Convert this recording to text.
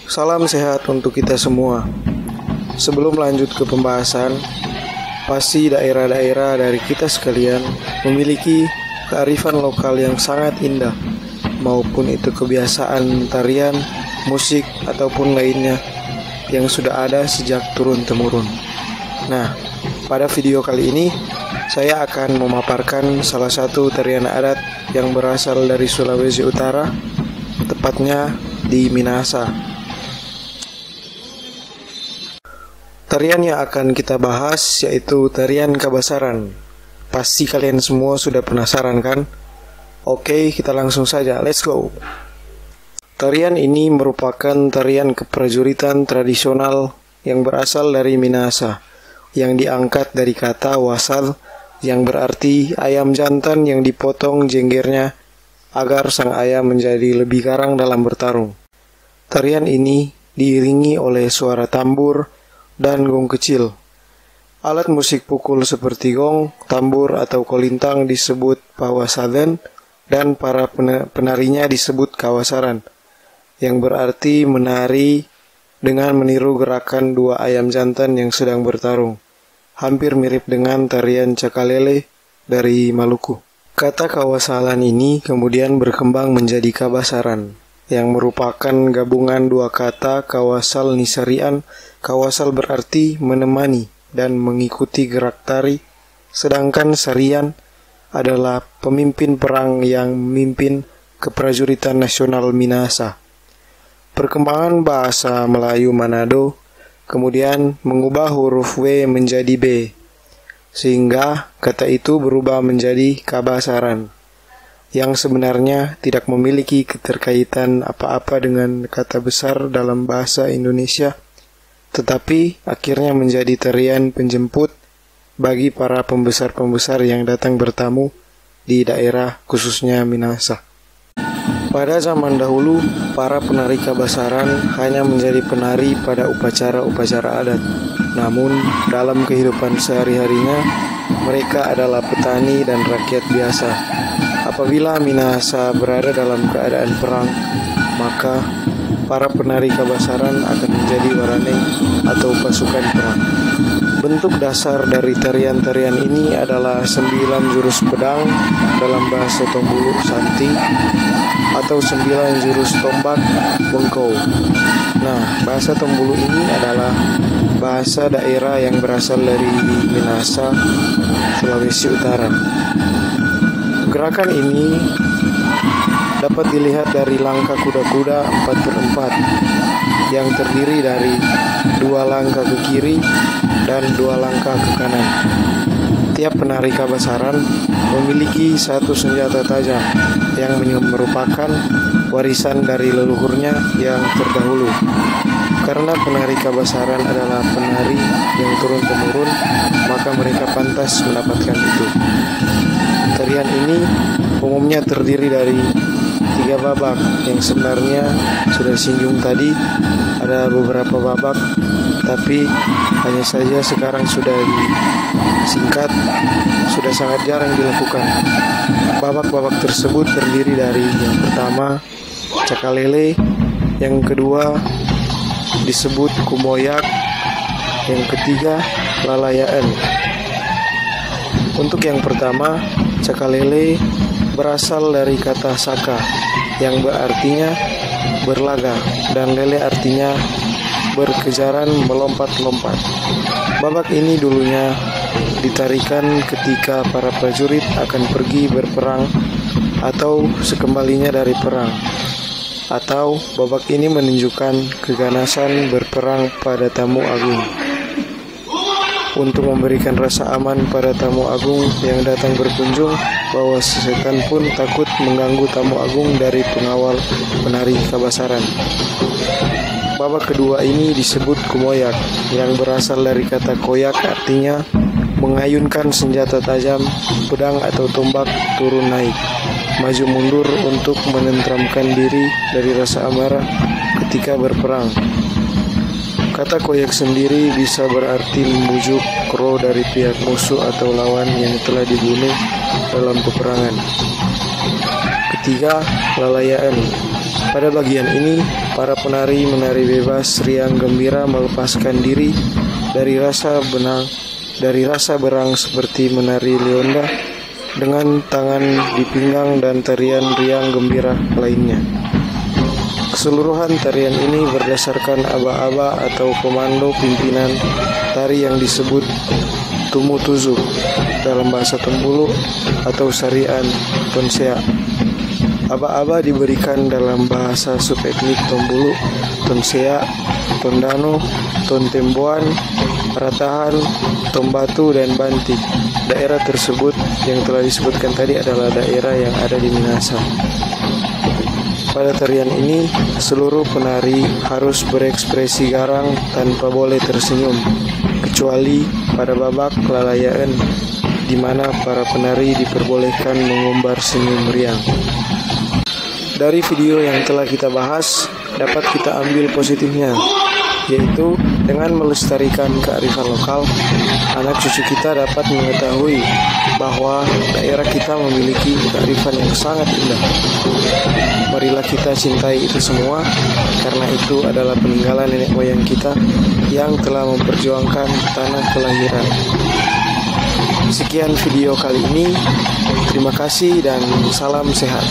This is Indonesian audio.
Salam sehat untuk kita semua. Sebelum lanjut ke pembahasan, pasti daerah-daerah dari kita sekalian memiliki kearifan lokal yang sangat indah, maupun itu kebiasaan tarian, musik, ataupun lainnya yang sudah ada sejak turun-temurun. Nah, pada video kali ini saya akan memaparkan salah satu tarian adat yang berasal dari Sulawesi Utara, tepatnya di Minahasa. Tarian yang akan kita bahas yaitu tarian Kabasaran. Pasti kalian semua sudah penasaran kan? Oke, kita langsung saja, let's go. Tarian ini merupakan tarian keprajuritan tradisional yang berasal dari Minahasa, yang diangkat dari kata wasal yang berarti ayam jantan yang dipotong jenggernya agar sang ayam menjadi lebih garang dalam bertarung. Tarian ini diiringi oleh suara tambur dan gong kecil. Alat musik pukul seperti gong, tambur atau kolintang disebut pawasaden dan para penarinya disebut kawasaran, yang berarti menari dengan meniru gerakan dua ayam jantan yang sedang bertarung. Hampir mirip dengan tarian cakalele dari Maluku. Kata kawasalan ini kemudian berkembang menjadi kabasaran, yang merupakan gabungan dua kata kawasal nisarian. Kawasal berarti menemani dan mengikuti gerak tari, sedangkan sarian adalah pemimpin perang yang memimpin keprajuritan nasional Minahasa. Perkembangan bahasa Melayu Manado kemudian mengubah huruf W menjadi B, sehingga kata itu berubah menjadi kabasaran, yang sebenarnya tidak memiliki keterkaitan apa-apa dengan kata besar dalam bahasa Indonesia, tetapi akhirnya menjadi tarian penjemput bagi para pembesar-pembesar yang datang bertamu di daerah khususnya Minahasa. Pada zaman dahulu, para penari Kabasaran hanya menjadi penari pada upacara-upacara adat. Namun, dalam kehidupan sehari-harinya, mereka adalah petani dan rakyat biasa. Apabila Minahasa berada dalam keadaan perang, maka para penari Kabasaran akan menjadi waraneng atau pasukan perang. Bentuk dasar dari tarian-tarian ini adalah 9 jurus pedang dalam bahasa Tombulu Santi atau 9 jurus tombak bengkau. Nah, bahasa Tombulu ini adalah bahasa daerah yang berasal dari Minahasa, Sulawesi Utara. Gerakan ini dapat dilihat dari langkah kuda-kuda 4x4 yang terdiri dari 2 langkah ke kiri dan 2 langkah ke kanan. Tiap penari Kabasaran memiliki satu senjata tajam yang merupakan warisan dari leluhurnya yang terdahulu. Karena penari Kabasaran adalah penari yang turun-temurun, maka mereka pantas mendapatkan itu. Tarian ini umumnya terdiri dari 3 babak, yang sebenarnya sudah disinggung tadi. Ada beberapa babak, tapi hanya saja sekarang sudah disingkat, sudah sangat jarang dilakukan. Babak-babak tersebut terdiri dari yang pertama cakalele, yang kedua disebut kumoyak, yang ketiga lalayaan. Untuk yang pertama, cakalele berasal dari kata saka yang berartinya berlaga dan lele artinya berkejaran melompat-lompat. Babak ini dulunya ditarikan ketika para prajurit akan pergi berperang atau sekembalinya dari perang. Atau babak ini menunjukkan keganasan berperang pada tamu agung. Untuk memberikan rasa aman pada tamu agung yang datang berkunjung, bahwa setan pun takut mengganggu tamu agung dari pengawal penari Kabasaran. Babak kedua ini disebut kumoyak, yang berasal dari kata koyak, artinya mengayunkan senjata tajam, pedang atau tombak turun naik, maju mundur untuk menenteramkan diri dari rasa amarah ketika berperang. Kata koyak sendiri bisa berarti membujuk roh dari pihak musuh atau lawan yang telah dibunuh dalam peperangan. Ketiga, lalayaan Pada bagian ini, para penari menari bebas, riang gembira, melepaskan diri dari rasa berang seperti menari leonda dengan tangan di pinggang dan tarian riang gembira lainnya. Keseluruhan tarian ini berdasarkan aba-aba atau komando pimpinan tari yang disebut tumutuzuk dalam bahasa Tombulu atau Sarian Tonsea. Aba-aba diberikan dalam bahasa subetnik Tombulu, Tonsea, Tondano, Tontemboan, Ratahan, Tombatu, dan Bantik. Daerah tersebut yang telah disebutkan tadi adalah daerah yang ada di Minahasa. Pada tarian ini, seluruh penari harus berekspresi garang tanpa boleh tersenyum, kecuali pada babak kelalaian, di mana para penari diperbolehkan mengumbar senyum riang. Dari video yang telah kita bahas, dapat kita ambil positifnya, yaitu dengan melestarikan kearifan lokal, anak cucu kita dapat mengetahui bahwa daerah kita memiliki kearifan yang sangat indah. Marilah kita cintai itu semua, karena itu adalah peninggalan nenek moyang kita yang telah memperjuangkan tanah kelahiran. Sekian video kali ini, terima kasih dan salam sehat.